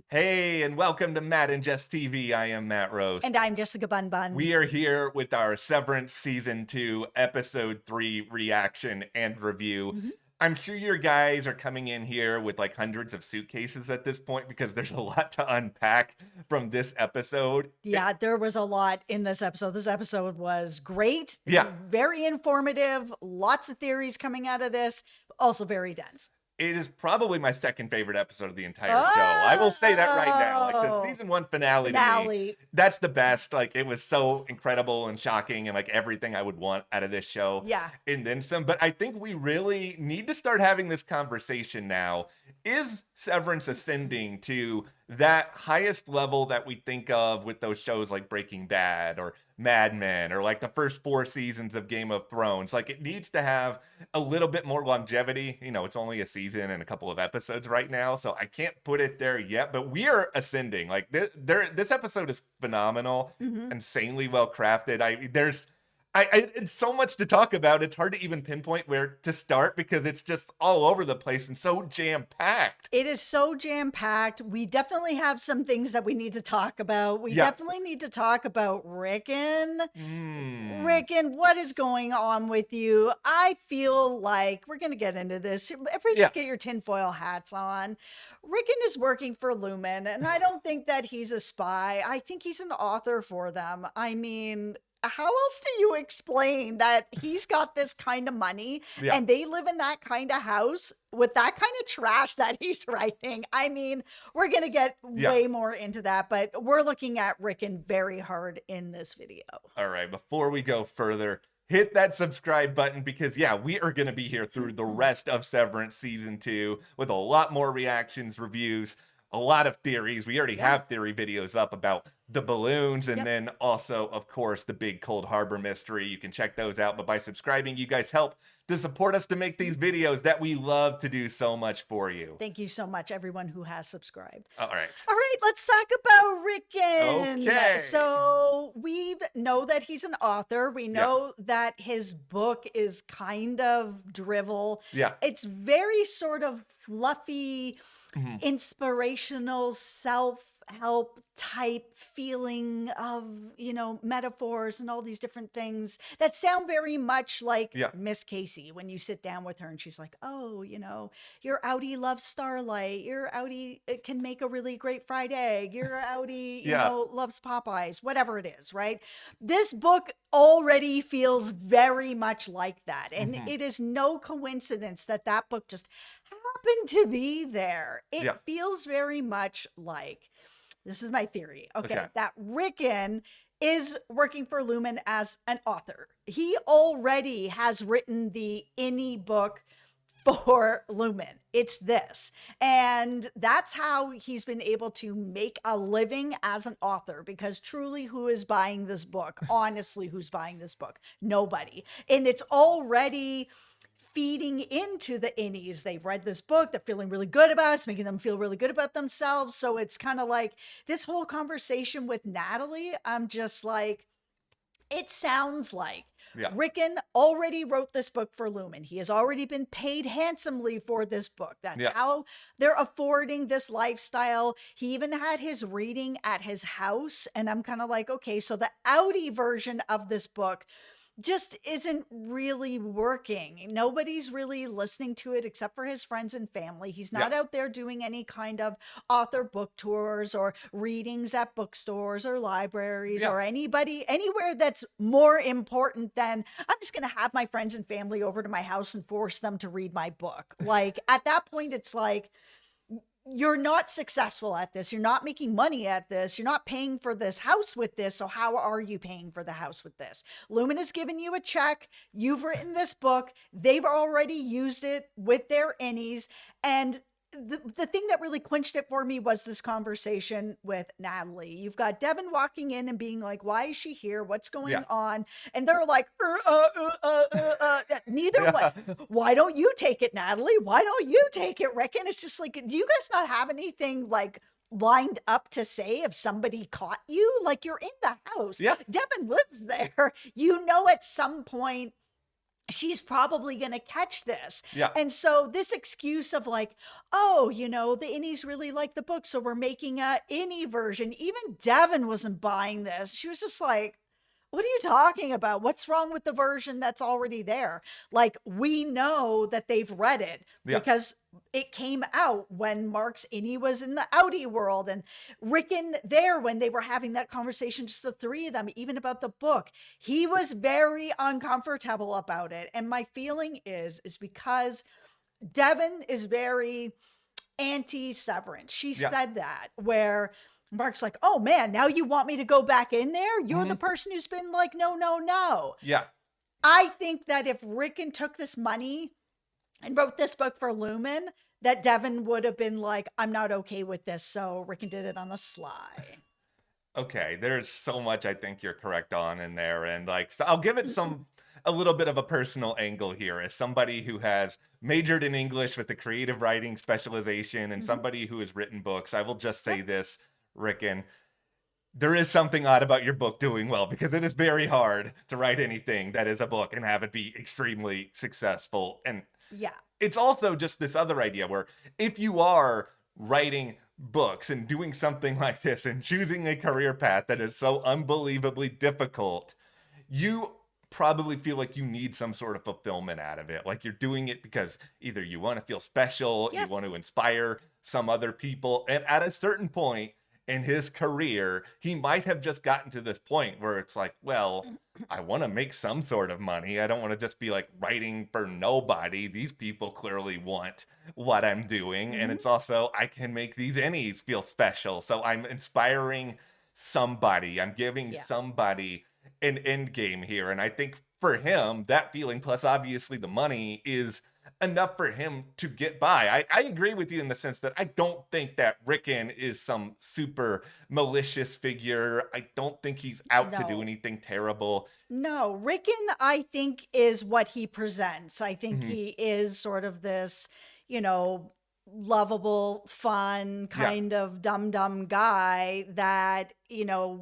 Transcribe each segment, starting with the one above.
Hey, and welcome to Matt and Jess TV. I am Matt Rose. And I'm Jessica Bun Bun. We are here with our Severance Season 2, Episode 3 reaction and review. Mhm. I'm sure your guys are coming in here with like hundreds of suitcases at this point because there's a lot to unpack from this episode. Yeah, there was a lot in this episode. This episode was great. Yeah. Very informative. Lots of theories coming out of this. Also very dense. It is probably my second favorite episode of the entire show. I will say that right now. Like the Oh, season 1 finale to me, finale. that's the best. Like it was so incredible and shocking and like everything I would want out of this show. Yeah. And then some. But I think we really need to start having this conversation now. Is Severance ascending to that highest level that we think of with those shows like Breaking Bad or Mad Men or like the first 4 seasons of Game of Thrones? Like it needs to have a little bit more longevity. You know, it's only a season and a couple of episodes right now, so I can't put it there yet, but we are ascending. Like this episode is phenomenal, Mhm. insanely well crafted. It's so much to talk about. It's hard to even pinpoint where to start because it's just all over the place and so jam packed. It is so jam-packed. We definitely have some things that we need to talk about. We Yeah. definitely need to talk about Ricken. Ricken, Mm. what is going on with you? I feel like we're going to get into this. Everybody Yeah. just get your tinfoil hats on. Ricken is working for Lumon, and I don't think that he's a spy. I think he's an author for them. I mean, how else do you explain that he's got this kind of money Yeah. and they live in that kind of house with that kind of trash that he's writing? I mean, we're going to get Yeah. way more into that, but we're looking at Ricken very hard in this video. All right, before we go further, hit that subscribe button because, yeah, we are going to be here through the rest of Severance Season 2 with a lot more reactions, reviews, a lot of theories. We already have theory videos up about the balloons and then also, of course, the big Cold Harbor mystery. You can check those out, but by subscribing, you guys help to support us to make these videos that we love to do so much for you. Thank you so much, everyone who has subscribed. All right. All right, let's talk about Ricken. Okay. So we know that he's an author. We know that his book is kind of drivel. Yeah. It's very sort of fluffy, Mhm. inspirational, self-help type feeling of, metaphors and all these different things that sound very much like Yeah. Miss Casey when you sit down with her and she's like, oh, your Audi loves Starlight. Your Audi can make a really great fried egg. Your Audi, loves Popeyes, whatever it is, right? This book already feels very much like that. And Mhm. it is no coincidence that that book just happened to be there. It feels very much like, this is my theory, okay, that Ricken is working for Lumon as an author. He already has written the any book for Lumon. It's this. And that's how he's been able to make a living as an author, because truly, who is buying this book? Honestly, who's buying this book? Nobody. And it's already feeding into the innies. They've read this book, they're feeling really good about it, it's making them feel really good about themselves. So it's kind of like this whole conversation with Natalie, I'm just like, it sounds like Ricken already wrote this book for Lumon. He has already been paid handsomely for this book. That's how they're affording this lifestyle. He even had his reading at his house. And I'm kind of like, okay, so the Audi version of this book just isn't really working. Nobody's really listening to it except for his friends and family. He's not out there doing any kind of author book tours or readings at bookstores or libraries or anywhere that's more important than, I'm just going to have my friends and family over to my house and force them to read my book. Like at that point, it's like, you're not successful at this. You're not making money at this. You're not paying for this house with this. So how are you paying for the house with this? Lumon has given you a check. You've written this book. They've already used it with their innies. And the thing that really quenched it for me was this conversation with Natalie. You've got Devin walking in and being like, why is she here? What's going on? And they're like, neither way. Why don't you take it, Natalie? Why don't you take it, Rick? And it's just like, do you guys not have anything like lined up to say if somebody caught you? Like, you're in the house. Devin lives there. At some point, she's probably going to catch this. Yeah. And so this excuse of like, oh, the innies really like the book, so we're making a innie version. Even Devin wasn't buying this. She was just like, what are you talking about? What's wrong with the version that's already there? Like, we know that they've read it because it came out when Mark's innie was in the outie world, and Ricken there when they were having that conversation, just the three of them, even about the book, he was very uncomfortable about it. And my feeling is because Devin is very anti-Severance. She said that, where Mark's like, oh man, now you want me to go back in there? You're the person who's been like, no, no, no. Yeah. I think that if Ricken took this money and wrote this book for Lumon, that Devin would have been like, I'm not okay with this. So Ricken did it on the sly. Okay, there's so much I think you're correct on in there. And like, so I'll give it a little bit of a personal angle here as somebody who has majored in English with a creative writing specialization and somebody who has written books. I will just say this, Ricken, there is something odd about your book doing well, because it is very hard to write anything that is a book and have it be extremely successful. And it's also just this other idea where if you are writing books and doing something like this and choosing a career path that is so unbelievably difficult, you probably feel like you need some sort of fulfillment out of it. Like you're doing it because either you want to feel special, you want to inspire some other people. And at a certain point in his career, he might have just gotten to this point where it's like, well, I want to make some sort of money. I don't want to just be like writing for nobody. These people clearly want what I'm doing. And it's also, I can make these innies feel special. So I'm inspiring somebody. I'm giving somebody an end game here. And I think for him, that feeling plus obviously the money is enough for him to get by. I agree with you in the sense that I don't think that Ricken is some super malicious figure. I don't think he's out to do anything terrible. No, Ricken, I think, is what he presents. I think he is sort of this, lovable, fun, kind of dumb guy that,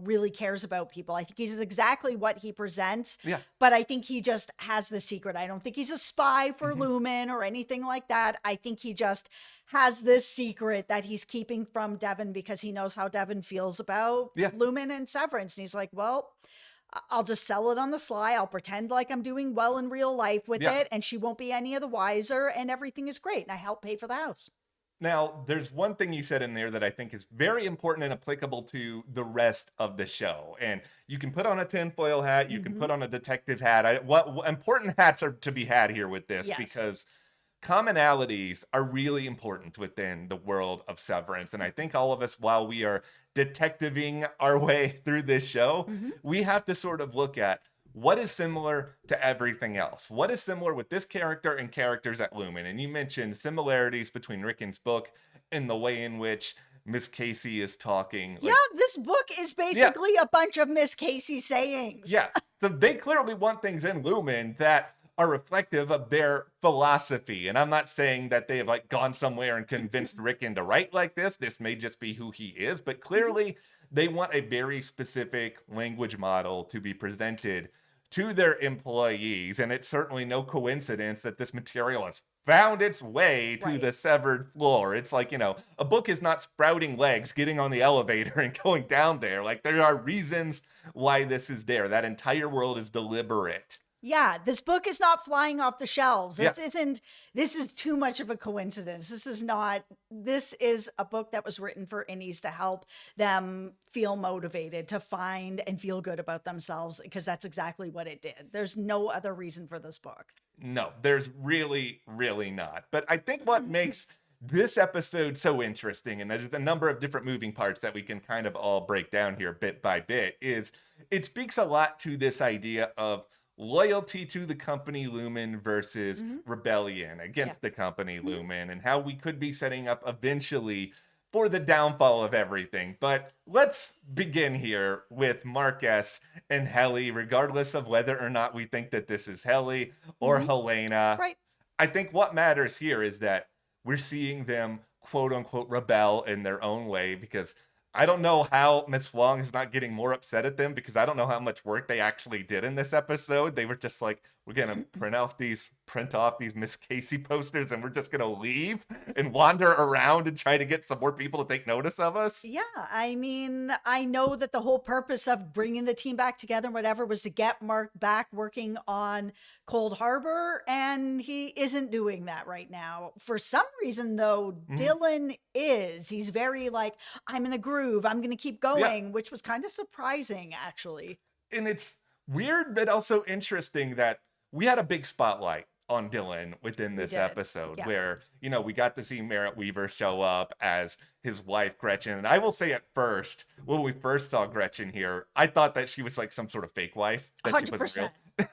really cares about people. I think he's exactly what he presents. But I think he just has the secret. I don't think he's a spy for Lumon or anything like that. I think he just has this secret that he's keeping from Devin because he knows how Devin feels about Lumon and Severance. And he's like, well, I'll just sell it on the sly. I'll pretend like I'm doing well in real life with it, and she won't be any of the wiser, and everything is great. And I help pay for the house. Now, there's one thing you said in there that I think is very important and applicable to the rest of the show. And you can put on a tinfoil hat, you can put on a detective hat. What important hats are to be had here with this? Because commonalities are really important within the world of Severance. And I think all of us, while we are detectiving our way through this show, we have to sort of look at what is similar to everything else. What is similar with this character and characters at Lumon? And you mentioned similarities between Ricken's book and the way in which Miss Casey is talking. Like, this book is basically a bunch of Miss Casey sayings. So they clearly want things in Lumon that are reflective of their philosophy. And I'm not saying that they have like gone somewhere and convinced Ricken to write like this. This may just be who he is, but clearly they want a very specific language model to be presented to their employees. And it's certainly no coincidence that this material has found its way to the severed floor. It's like, a book is not sprouting legs, getting on the elevator and going down there. Like there are reasons why this is there. That entire world is deliberate. Yeah, this book is not flying off the shelves. This is too much of a coincidence. This is a book that was written for innies to help them feel motivated, to find and feel good about themselves, because that's exactly what it did. There's no other reason for this book. No, there's really, really not. But I think what makes this episode so interesting, and there's a number of different moving parts that we can kind of all break down here bit by bit, is it speaks a lot to this idea of loyalty to the company Lumon versus rebellion against the company Lumon, and how we could be setting up eventually for the downfall of everything. But let's begin here with Marcus and Helle, regardless of whether or not we think that this is Helle or Helena. I think what matters here is that we're seeing them quote unquote rebel in their own way, because I don't know how Miss Wong is not getting more upset at them, because I don't know how much work they actually did in this episode. They were just like, we're gonna print off these Miss Casey posters, and we're just gonna leave and wander around and try to get some more people to take notice of us. Yeah, I mean, I know that the whole purpose of bringing the team back together and whatever was to get Mark back working on Cold Harbor, and he isn't doing that right now. For some reason, though, Dylan is. He's very like, I'm in a groove, I'm going to keep going, which was kind of surprising, actually. And it's weird, but also interesting that we had a big spotlight on Dylan within this episode where, you know, we got to see Merritt Weaver show up as his wife, Gretchen. And I will say at first, when we first saw Gretchen here, I thought that she was like some sort of fake wife. 100%.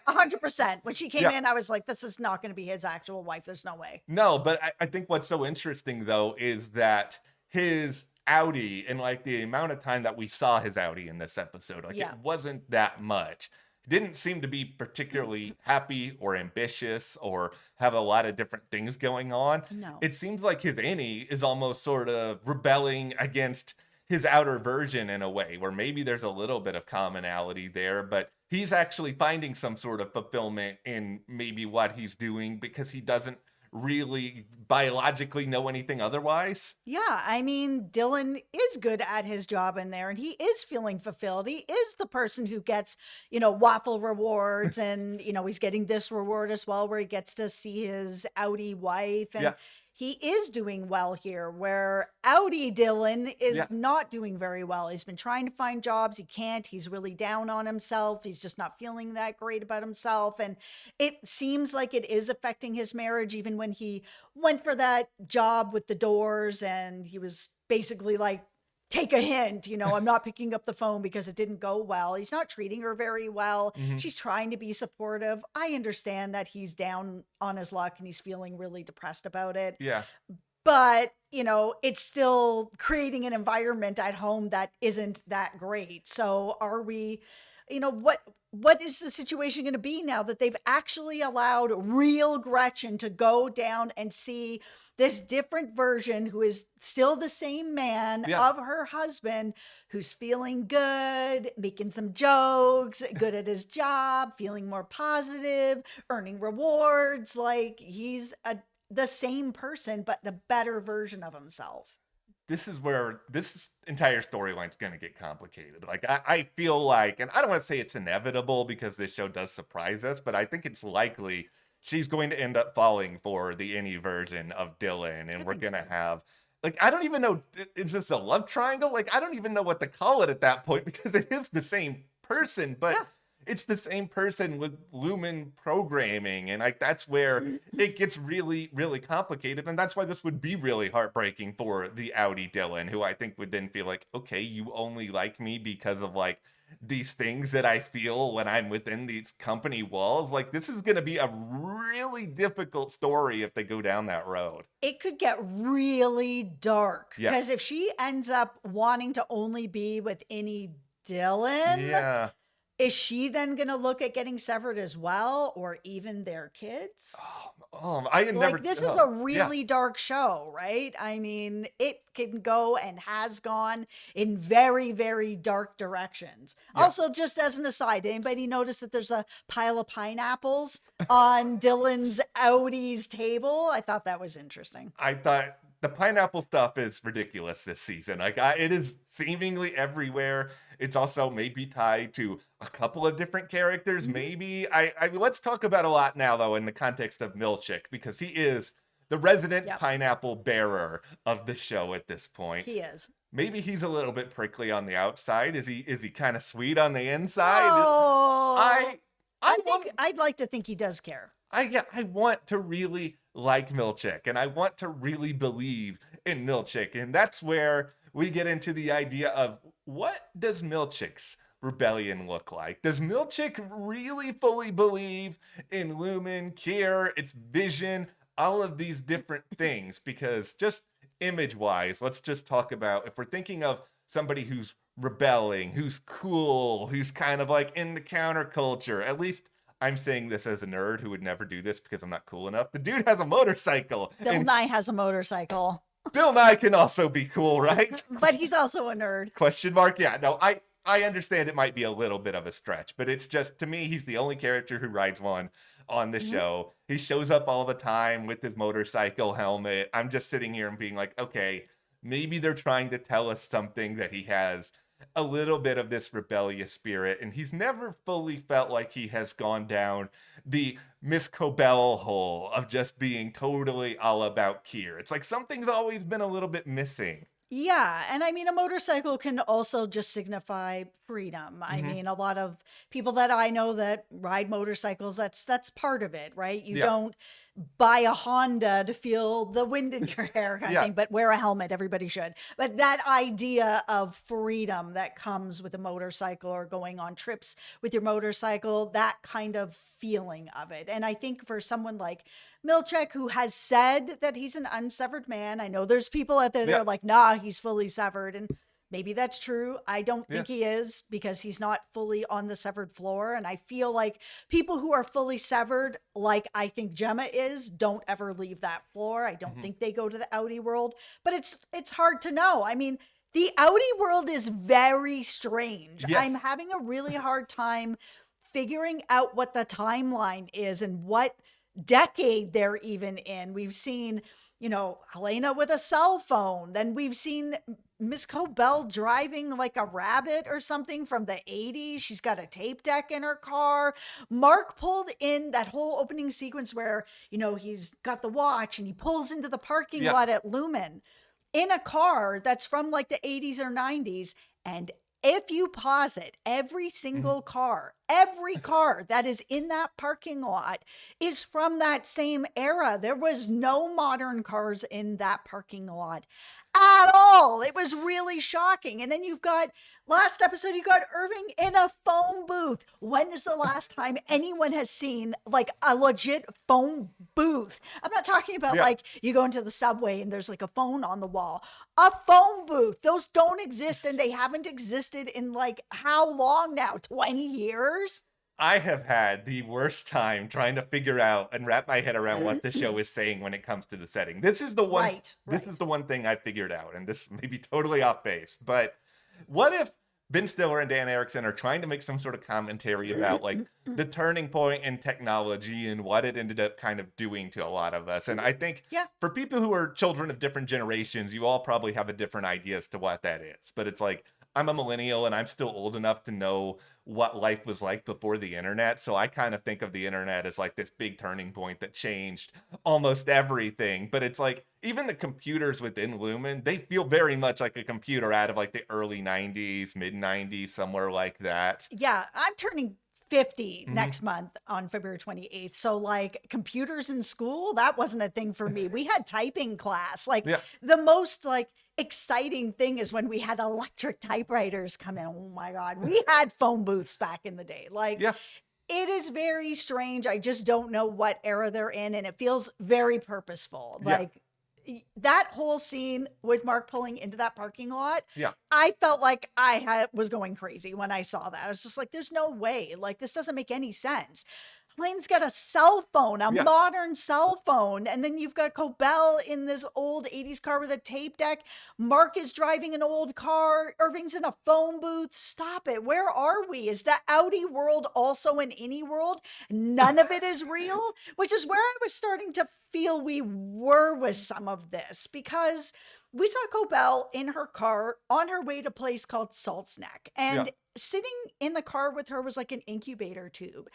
100%. When she came in, I was like, this is not going to be his actual wife. There's no way. No, but I think what's so interesting, though, is that his Audi and like the amount of time that we saw his Audi in this episode, like it wasn't that much. Didn't seem to be particularly happy or ambitious or have a lot of different things going on. No. It seems like his innie is almost sort of rebelling against his outer version in a way where maybe there's a little bit of commonality there, but he's actually finding some sort of fulfillment in maybe what he's doing because he doesn't really biologically know anything otherwise. Yeah, I mean, Dylan is good at his job in there and he is feeling fulfilled. He is the person who gets, you know, waffle rewards and, you know, he's getting this reward as well where he gets to see his Audi wife and he is doing well here, where Audi Dylan is not doing very well. He's been trying to find jobs. He can't. He's really down on himself. He's just not feeling that great about himself. And it seems like it is affecting his marriage, even when he went for that job with the doors and he was basically like, take a hint, you know, I'm not picking up the phone because it didn't go well. He's not treating her very well. She's trying to be supportive. I understand that he's down on his luck and he's feeling really depressed about it. Yeah. But, you know, it's still creating an environment at home that isn't that great. So are we, you know, what is the situation going to be now that they've actually allowed real Gretchen to go down and see this different version who is still the same man of her husband, who's feeling good, making some jokes, good at his job, feeling more positive, earning rewards. Like he's the same person, but the better version of himself. This is where this entire storyline is going to get complicated. Like, I feel like, and I don't want to say it's inevitable because this show does surprise us, but I think it's likely she's going to end up falling for the innie version of Dylan. And we're going to have, like, I don't even know, is this a love triangle? Like, I don't even know what to call it at that point because it is the same person, but it's the same person with Lumon programming. And like, that's where it gets really, really complicated. And that's why this would be really heartbreaking for the Audi Dylan, who I think would then feel like, okay, you only like me because of like these things that I feel when I'm within these company walls. Like, this is going to be a really difficult story if they go down that road. It could get really dark because if she ends up wanting to only be with any Dylan, is she then going to look at getting severed as well, or even their kids? This is a really dark show, right? I mean, it can go and has gone in very, very dark directions. Also, just as an aside, anybody notice that there's a pile of pineapples on Dylan's Audi's table? I thought that was interesting. I thought the pineapple stuff is ridiculous this season. Like, it is seemingly everywhere. It's also maybe tied to a couple of different characters. Maybe let's talk about a lot now, though, in the context of Milchick, because he is the resident pineapple bearer of the show at this point. He is. Maybe he's a little bit prickly on the outside. Is he kind of sweet on the inside? Oh, I'd like to think he does care. I want to really like Milchick, and I want to really believe in Milchick, and that's where we get into the idea of, what does Milchick's rebellion look like? Does Milchick really fully believe in Lumon, Kier, its vision, all of these different things? Because just image-wise, let's just talk about, if we're thinking of somebody who's rebelling, who's cool, who's kind of like in the counterculture, at least I'm saying this as a nerd who would never do this because I'm not cool enough. The dude has a motorcycle. Bill Nye has a motorcycle. Bill Nye can also be cool, right? But he's also a nerd. Question mark? Yeah, no, I understand it might be a little bit of a stretch, but it's just, to me, he's the only character who rides one. on the show. He shows up all the time with his motorcycle helmet. I'm just sitting here and being like, okay, maybe they're trying to tell us something, that he has a little bit of this rebellious spirit, and he's never fully felt like he has gone down the Miss Cobell hole of just being totally all about Kier. It's like something's always been a little bit missing. Yeah, and I mean, a motorcycle can also just signify freedom. I mean, a lot of people that I know that ride motorcycles, that's part of it, right? You don't buy a Honda to feel the wind in your hair kind of thing, but wear a helmet, everybody should. But that idea of freedom that comes with a motorcycle, or going on trips with your motorcycle, that kind of feeling of it. And I think for someone like Milchek, who has said that he's an unsevered man, I know there's people out there that are like, nah, he's fully severed. And maybe that's true. I don't think he is, because he's not fully on the severed floor. And I feel like people who are fully severed, like I think Gemma is, don't ever leave that floor. I don't think they go to the outie world, but it's hard to know. I mean, the outie world is very strange. I'm having a really hard time figuring out what the timeline is and what decade they're even in. We've seen, Helena with a cell phone. Then we've seen Miss Cobell driving like a rabbit or something from the 80s. She's got a tape deck in her car. Mark pulled in that whole opening sequence where, he's got the watch and he pulls into the parking lot at Lumon in a car that's from like the 80s or 90s. And if you pause it, every single car, every car that is in that parking lot is from that same era. There was no modern cars in that parking lot at all. It was really shocking. And then you've got, last episode, you got Irving in a phone booth. When is the last time anyone has seen like a legit phone booth? I'm not talking about like you go into the subway and there's like a phone on the wall. A phone booth. Those don't exist, and they haven't existed in like how long now? 20 years? I have had the worst time trying to figure out and wrap my head around what the show is saying when it comes to the setting. This is the one this is the one thing I figured out, and this may be totally off base, but what if Ben Stiller and Dan Erickson are trying to make some sort of commentary about like the turning point in technology and what it ended up kind of doing to a lot of us? And I think for people who are children of different generations, you all probably have a different idea as to what that is. But it's like, I'm a millennial and I'm still old enough to know what life was like before the internet. So I kind of think of the internet as like this big turning point that changed almost everything. But it's like, even the computers within Lumon, they feel very much like a computer out of like the early 90s, mid 90s, somewhere like that. Yeah, I'm turning 50 next month on February 28th. So like computers in school, that wasn't a thing for me. We had typing class. Like the most like exciting thing is when we had electric typewriters come in. Oh my God. We had phone booths back in the day. Like it is very strange. I just don't know what era they're in, and it feels very purposeful. Like that whole scene with Mark pulling into that parking lot, I felt like I was going crazy when I saw that. I was just like, there's no way. Like, this doesn't make any sense. Helene's got a cell phone, a modern cell phone. And then you've got Cobell in this old 80s car with a tape deck. Mark is driving an old car. Irving's in a phone booth. Stop it. Where are we? Is the outie world also an innie world? None of it is real, which is where I was starting to feel we were with some of this, because we saw Cobell in her car on her way to a place called Salt's Neck. And sitting in the car with her was like an incubator tube.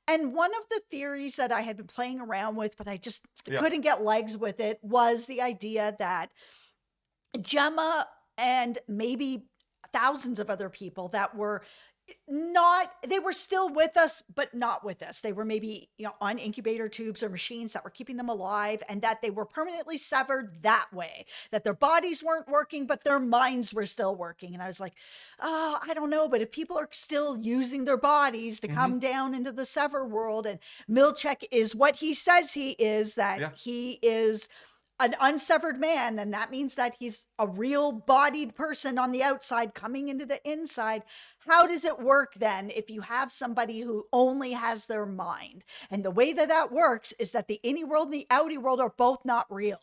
And one of the theories that I had been playing around with, but I just couldn't get legs with it, was the idea that Gemma and maybe thousands of other people that were they were still with us, but not with us. They were maybe, on incubator tubes or machines that were keeping them alive, and that they were permanently severed that way, that their bodies weren't working, but their minds were still working. And I was like, oh, I don't know. But if people are still using their bodies to come down into the sever world, and Milchek is what he says he is, that he is an unsevered man, and that means that he's a real bodied person on the outside coming into the inside. How does it work then if you have somebody who only has their mind? And the way that that works is that the innie world and the outie world are both not real.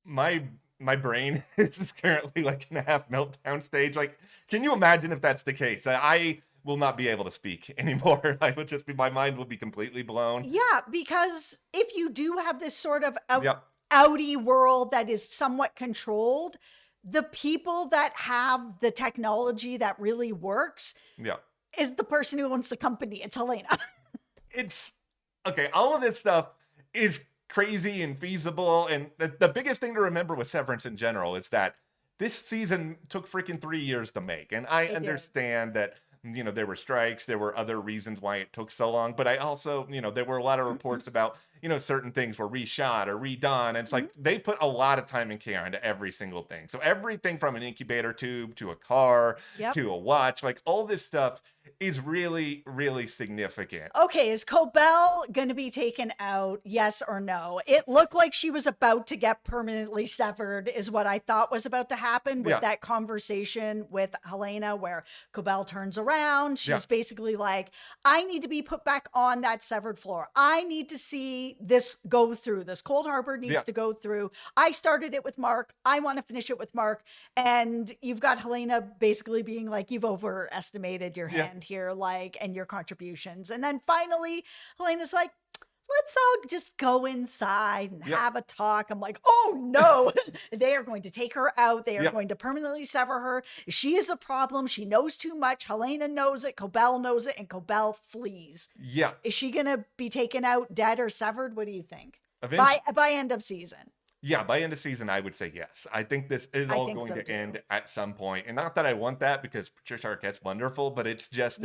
My brain is currently like in a half meltdown stage. Like, can you imagine if that's the case? I will not be able to speak anymore. I would just be, my mind would be completely blown. Yeah, because if you do have this sort of Yep. outy world that is somewhat controlled, the people that have the technology that really works Yeah. is the person who owns the company. It's Helena. It's okay. All of this stuff is crazy and feasible. And the biggest thing to remember with Severance in general is that this season took freaking 3 years to make. And I understand that, you know, there were strikes, there were other reasons why it took so long. But I also, you know, there were a lot of reports about, you know, certain things were reshot or redone. And it's like they put a lot of time and care into every single thing. So everything from an incubator tube to a car to a watch, like all this stuff is really, really significant. Okay, is Cobell going to be taken out? Yes or no? It looked like she was about to get permanently severed, is what I thought was about to happen with that conversation with Helena, where Cobell turns around. She's basically like, I need to be put back on that severed floor. I need to see this go through. This Cold Harbor needs to go through. I started it with Mark. I want to finish it with Mark. And you've got Helena basically being like, you've overestimated your hand here, like, and your contributions. And then finally Helena's like, let's all just go inside and have a talk. I'm like, oh no, they are going to take her out. They are going to permanently sever her. She is a problem. She knows too much. Helena knows it. Cobell knows it. And Cobell flees. Yeah. Is she going to be taken out, dead, or severed? What do you think? By end of season. Yeah, by end of season, I would say yes. I think this is all going to end at some point. And not that I want that, because Patricia Arquette's wonderful, but it's just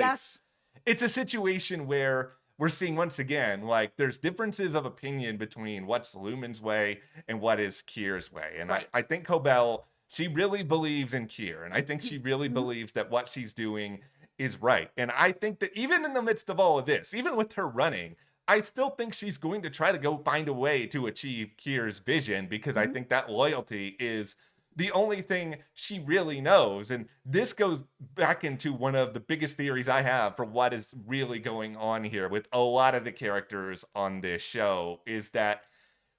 it's a situation where we're seeing once again, like, there's differences of opinion between what's Lumon's way and what is Kier's way. And I think Cobell, she really believes in Kier. And I think she really believes that what she's doing is right. And I think that even in the midst of all of this, even with her running, I still think she's going to try to go find a way to achieve Kier's vision, because I think that loyalty is the only thing she really knows. And this goes back into one of the biggest theories I have for what is really going on here with a lot of the characters on this show, is that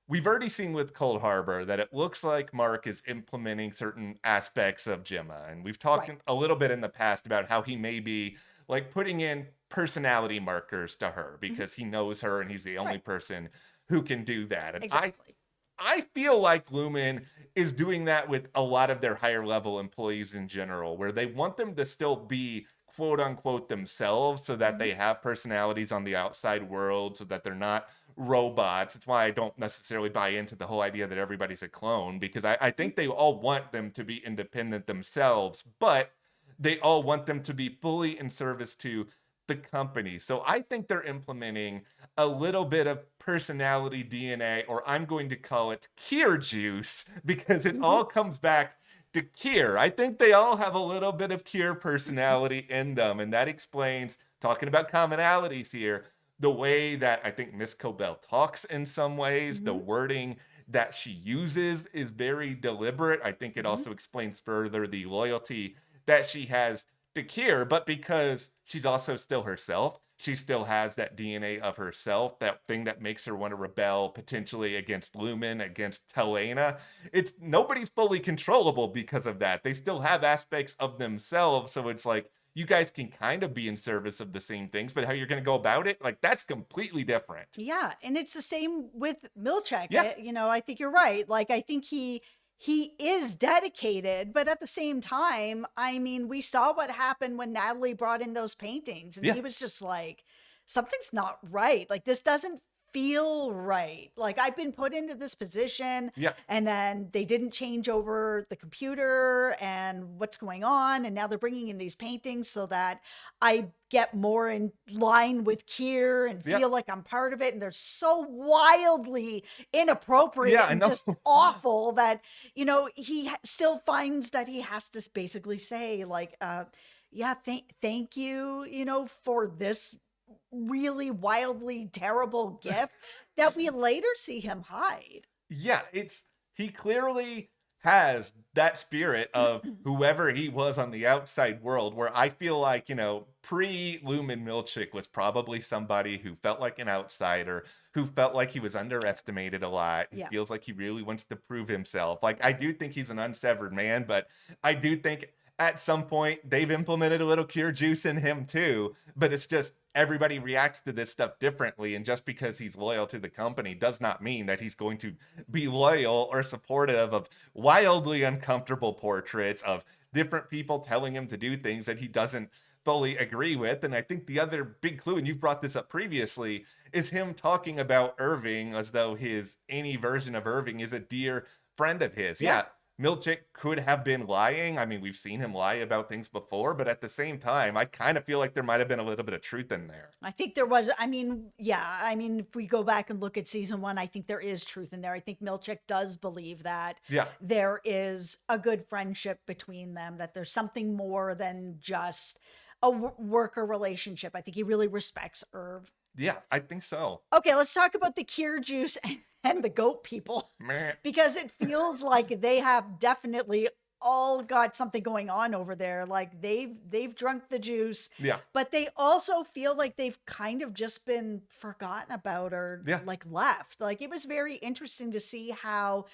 we've already seen with Cold Harbor that it looks like Mark is implementing certain aspects of Gemma. And we've talked a little bit in the past about how he may be like putting in personality markers to her because he knows her and he's the only person who can do that. And I feel like Lumon is doing that with a lot of their higher level employees in general, where they want them to still be quote unquote themselves, so that they have personalities on the outside world, so that they're not robots. It's why I don't necessarily buy into the whole idea that everybody's a clone, because I think they all want them to be independent themselves, but they all want them to be fully in service to the company. So I think they're implementing a little bit of personality DNA, or I'm going to call it Kier juice, because it all comes back to Kier. I think they all have a little bit of Kier personality in them, and that explains, talking about commonalities here, the way that I think Miss Cobell talks in some ways. The wording that she uses is very deliberate. I think it also explains further the loyalty that she has to Kier, but because she's also still herself, she still has that DNA of herself, that thing that makes her want to rebel potentially against Lumon, against Helena. It's nobody's fully controllable because of that. They still have aspects of themselves, so it's like, you guys can kind of be in service of the same things, but how you're going to go about it, like, that's completely different. Yeah, and it's the same with Milchek. Yeah. You know, I think you're right. Like, I think he is dedicated, but at the same time, I mean, we saw what happened when Natalie brought in those paintings, and he was just like, something's not right. Like, this doesn't feel right. Like, I've been put into this position, and then they didn't change over the computer and what's going on, and now they're bringing in these paintings so that I get more in line with Kier and feel like I'm part of it. And they're so wildly inappropriate and just awful that, you know, he still finds that he has to basically say, like, thank you, you know, for this really wildly terrible gift that we later see him hide. Yeah, he clearly has that spirit of whoever he was on the outside world, where I feel like, you know, pre-Lumon Milchik was probably somebody who felt like an outsider, who felt like he was underestimated a lot, and feels like he really wants to prove himself. Like, I do think he's an unsevered man, but I do think at some point they've implemented a little cure juice in him too, but it's just everybody reacts to this stuff differently. And just because he's loyal to the company does not mean that he's going to be loyal or supportive of wildly uncomfortable portraits of different people telling him to do things that he doesn't fully agree with. And I think the other big clue, and you've brought this up previously, is him talking about Irving as though any version of Irving is a dear friend of his. Yeah. Milchick could have been lying. I mean, we've seen him lie about things before, but at the same time, I kind of feel like there might have been a little bit of truth in there. I think there was. I mean, if we go back and look at season 1, I think there is truth in there. I think Milchick does believe that there is a good friendship between them, that there's something more than just a worker relationship. I think he really respects Irv. Yeah, I think so. Okay, let's talk about the cure juice and the goat people. Because it feels like they have definitely all got something going on over there. Like they've drunk the juice. Yeah. But they also feel like they've kind of just been forgotten about or like left. Like it was very interesting to see how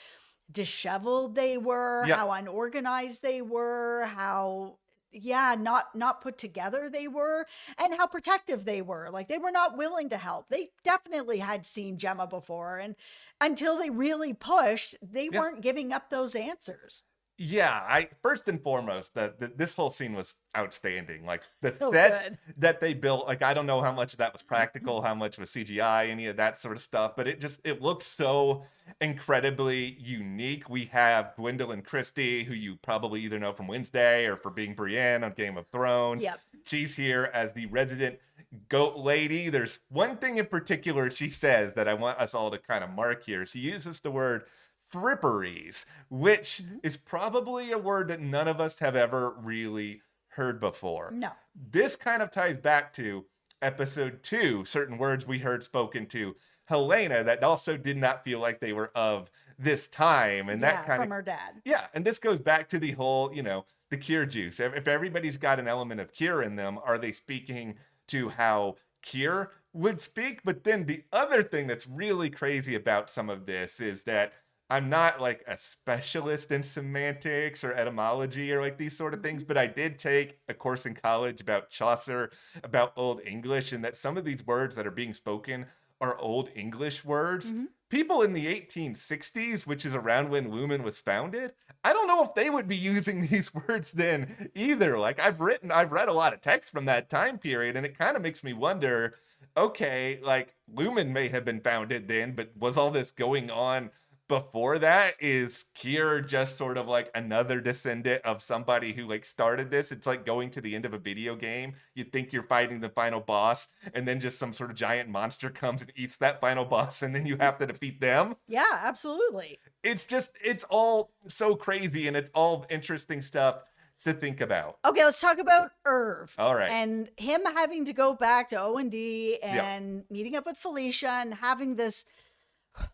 disheveled they were, how unorganized they were, how not put together they were, and how protective they were. Like they were not willing to help. They definitely had seen Gemma before, and until they really pushed, they weren't giving up those answers. Yeah, first and foremost, this whole scene was outstanding. Like the set that they built, like I don't know how much of that was practical, how much was CGI, any of that sort of stuff, but it looks so incredibly unique. We have Gwendolyn Christie, who you probably either know from Wednesday or for being Brienne on Game of Thrones. Yep. She's here as the resident goat lady. There's one thing in particular she says that I want us all to kind of mark here. She uses the word fripperies, which is probably a word that none of us have ever really heard before. No. This kind of ties back to episode 2, certain words we heard spoken to Helena that also did not feel like they were of this time. And that kind from her dad. Yeah, and this goes back to the whole, the cure juice. If everybody's got an element of cure in them, are they speaking to how Kier would speak? But then the other thing that's really crazy about some of this is that I'm not like a specialist in semantics or etymology or like these sort of things, but I did take a course in college about Chaucer, about Old English, and that some of these words that are being spoken are Old English words. People in the 1860s, which is around when Lumon was founded, I don't know if they would be using these words then either. Like I've read a lot of text from that time period, and it kind of makes me wonder, okay, like Lumon may have been founded then, but was all this going on before that? Is Kier just sort of like another descendant of somebody who like started this? It's like going to the end of a video game. You think you're fighting the final boss, and then just some sort of giant monster comes and eats that final boss, and then you have to defeat them. Yeah, absolutely. It's all so crazy, and it's all interesting stuff to think about. Okay, let's talk about Irv. All right. And him having to go back to O&D and meeting up with Felicia and having this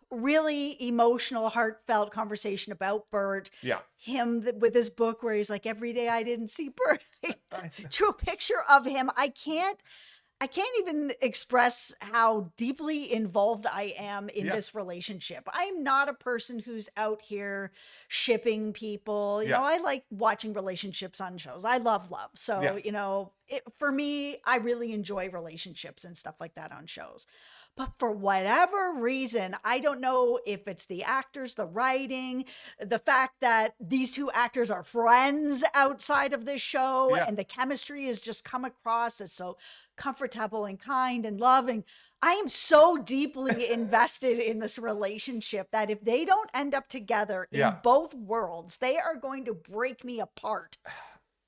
really emotional, heartfelt conversation about Bert. Yeah. Him with his book where he's like, every day I didn't see Bert. I drew a picture of him. I can't even express how deeply involved I am in this relationship. I'm not a person who's out here shipping people. You know, I like watching relationships on shows. I love love. So, for me, I really enjoy relationships and stuff like that on shows. But for whatever reason, I don't know if it's the actors, the writing, the fact that these two actors are friends outside of this show, and the chemistry has just come across as so comfortable and kind and loving. I am so deeply invested in this relationship that if they don't end up together in both worlds, they are going to break me apart.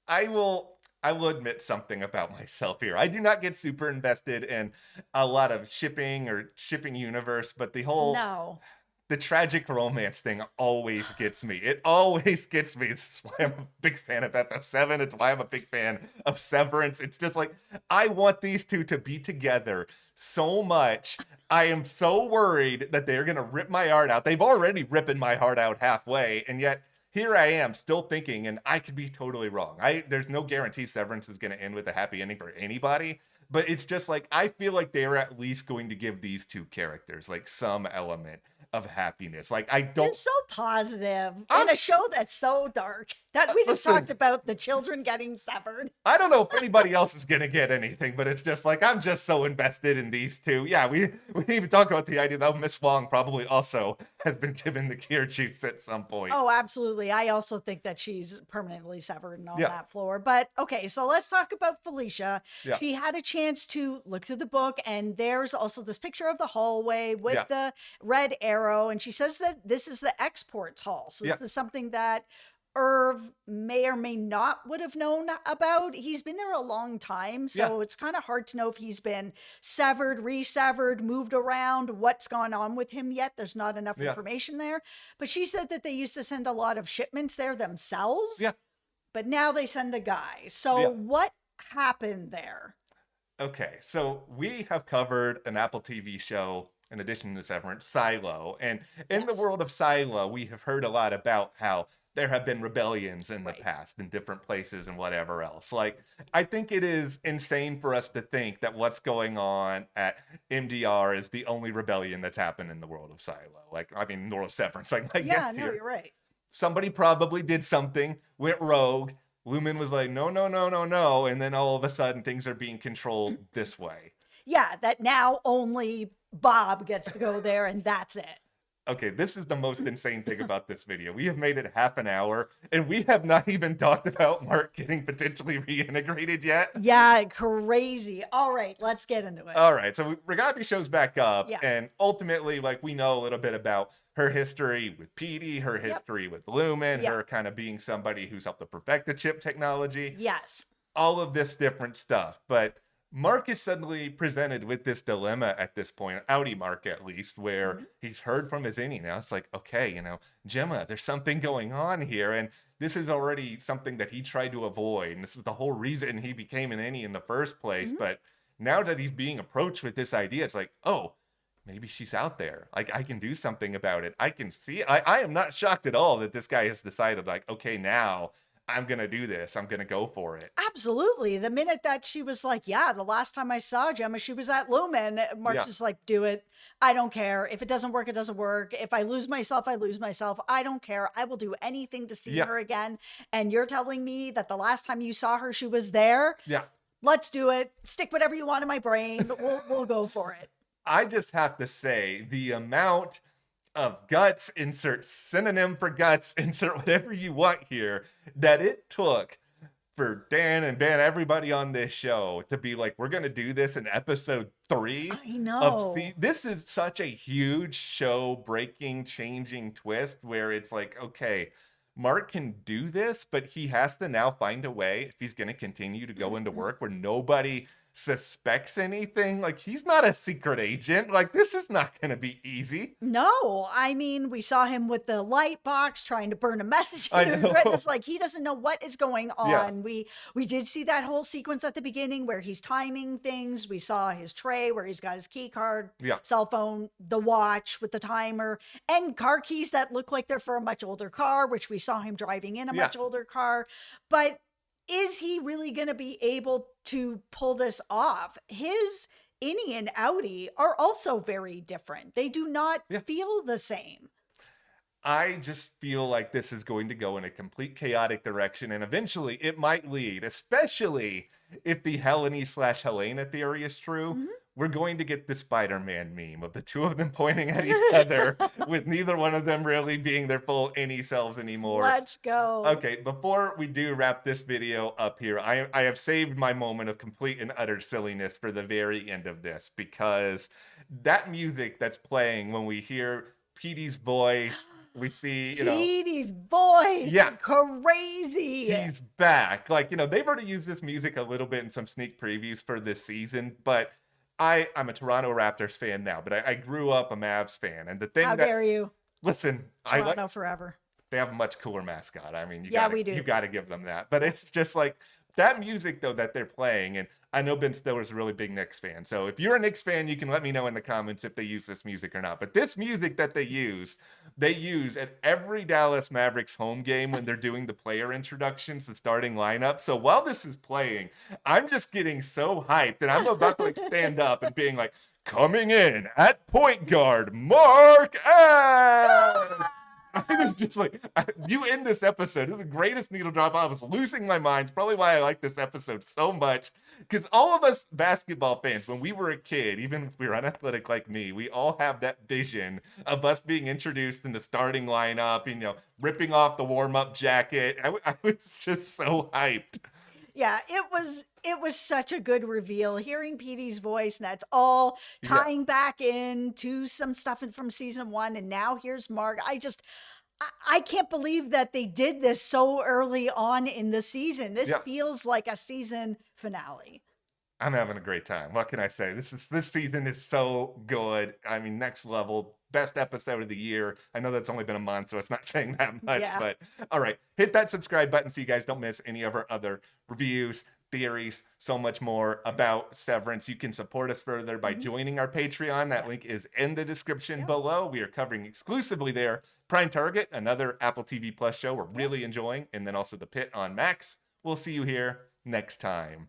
I will admit something about myself here. I do not get super invested in a lot of shipping or shipping universe, but the tragic romance thing always gets me. It always gets me. This is why I'm a big fan of FF7. It's why I'm a big fan of Severance. It's just like, I want these two to be together so much. I am so worried that they're going to rip my heart out. They've already ripping my heart out halfway, and yet here I am still thinking, and I could be totally wrong. There's no guarantee Severance is going to end with a happy ending for anybody, but it's just like, I feel like they're at least going to give these two characters like some element of happiness. Like they're so positive in a show that's so dark. That we just Listen, talked about the children getting severed. I don't know if anybody else is going to get anything, but it's just like, I'm just so invested in these two. Yeah, we didn't even talk about the idea that Miss Wong probably also has been given the cure juice at some point. Oh, absolutely. I also think that she's permanently severed on that floor. But okay, so let's talk about Felicia. Yeah. She had a chance to look through the book, and there's also this picture of the hallway with the red arrow. And she says that this is the exports hall. So this is something that Irv may or may not would have known about. He's been there a long time, so it's kind of hard to know if he's been severed, resevered, moved around, what's gone on with him yet. There's not enough information there. But she said that they used to send a lot of shipments there themselves. Yeah. But now they send a guy. So what happened there? Okay, so we have covered an Apple TV show in addition to Severance, Silo. And in the world of Silo, we have heard a lot about how there have been rebellions in the past in different places and whatever else. Like, I think it is insane for us to think that what's going on at MDR is the only rebellion that's happened in the world of Silo. Like, I mean, world of Severance. Like, you're right. Somebody probably did something, went rogue. Lumon was like, no. And then all of a sudden things are being controlled this way. Yeah, that now only Bob gets to go there and that's it. Okay, this is the most insane thing about this video. We have made it half an hour, and we have not even talked about Mark getting potentially reintegrated yet. Yeah, crazy. All right, let's get into it. All right, so Ragabi shows back up, and ultimately, like, we know a little bit about her history with Petey, her history with Lumon, her kind of being somebody who's helped to perfect the chip technology. Yes. All of this different stuff, but Mark is suddenly presented with this dilemma at this point, Audi Mark at least, where he's heard from his innie. Now it's like, okay, you know, Gemma, there's something going on here. And this is already something that he tried to avoid. And this is the whole reason he became an innie in the first place. But now that he's being approached with this idea, it's like, oh, maybe she's out there. Like, I can do something about it. I can see. I am not shocked at all that this guy has decided, like, okay, now I'm going to do this. I'm going to go for it. Absolutely. The minute that she was like, yeah, the last time I saw Gemma, she was at Lumon. Mark's just like, do it. I don't care. If it doesn't work, it doesn't work. If I lose myself, I lose myself. I don't care. I will do anything to see her again. And you're telling me that the last time you saw her, she was there? Yeah. Let's do it. Stick whatever you want in my brain. We'll go for it. I just have to say the amount of guts, insert synonym for guts, insert whatever you want here, that it took for Dan and Ben, everybody on this show, to be like, we're going to do this in episode 3. I know. This is such a huge show breaking, changing twist where it's like, okay, Mark can do this, but he has to now find a way, if he's going to continue to go into work where nobody suspects anything. Like, he's not a secret agent. Like, this is not going to be easy. No, I mean, we saw him with the light box trying to burn a message in his retinas. Like, he doesn't know what is going on. We did see that whole sequence at the beginning where he's timing things. We saw his tray where he's got his key card, cell phone, the watch with the timer, and car keys that look like they're for a much older car, which we saw him driving in a much older car. But is he really going to be able to pull this off? His innie and Audi are also very different. They do not feel the same. I just feel like this is going to go in a complete chaotic direction, and eventually it might lead, especially if the Helene/Helena theory is true. We're going to get the Spider-Man meme of the two of them pointing at each other with neither one of them really being their full any selves anymore. Let's go. Okay, before we do wrap this video up here, I have saved my moment of complete and utter silliness for the very end of this, because that music that's playing when we hear Petey's voice, we see, you know, Petey's voice. Yeah. Crazy. He's back. Like, you know, they've already used this music a little bit in some sneak previews for this season, but I'm a Toronto Raptors fan now, but I grew up a Mavs fan. And the thing How dare you? Listen, Toronto forever. They have a much cooler mascot. I mean, you got to give them that. But it's just like that music, though, that they're playing. And I know Ben Stiller's a really big Knicks fan. So if you're a Knicks fan, you can let me know in the comments if they use this music or not. But this music that they use at every Dallas Mavericks home game when they're doing the player introductions, the starting lineup. So while this is playing, I'm just getting so hyped, and I'm about to like stand up and being like, coming in at point guard, Mark S. I was just like, you end this episode. This is the greatest needle drop. I was losing my mind. It's probably why I like this episode so much. Because all of us basketball fans, when we were a kid, even if we were unathletic like me, we all have that vision of us being introduced in the starting lineup, ripping off the warm-up jacket. I was just so hyped. Yeah, it was such a good reveal. Hearing Petey's voice, and that's all tying back into some stuff from season 1, and now here's Mark. I can't believe that they did this so early on in the season. This feels like a season finale. I'm having a great time. What can I say? This season is so good. I mean, next level. Best episode of the year. I know that's only been a month, so it's not saying that much, but all right. Hit that subscribe button so you guys don't miss any of our other reviews, theories, so much more about Severance. You can support us further by joining our Patreon. That link is in the description below. We are covering exclusively there Prime Target, another Apple TV Plus show we're really enjoying, and then also The Pit on Max. We'll see you here next time.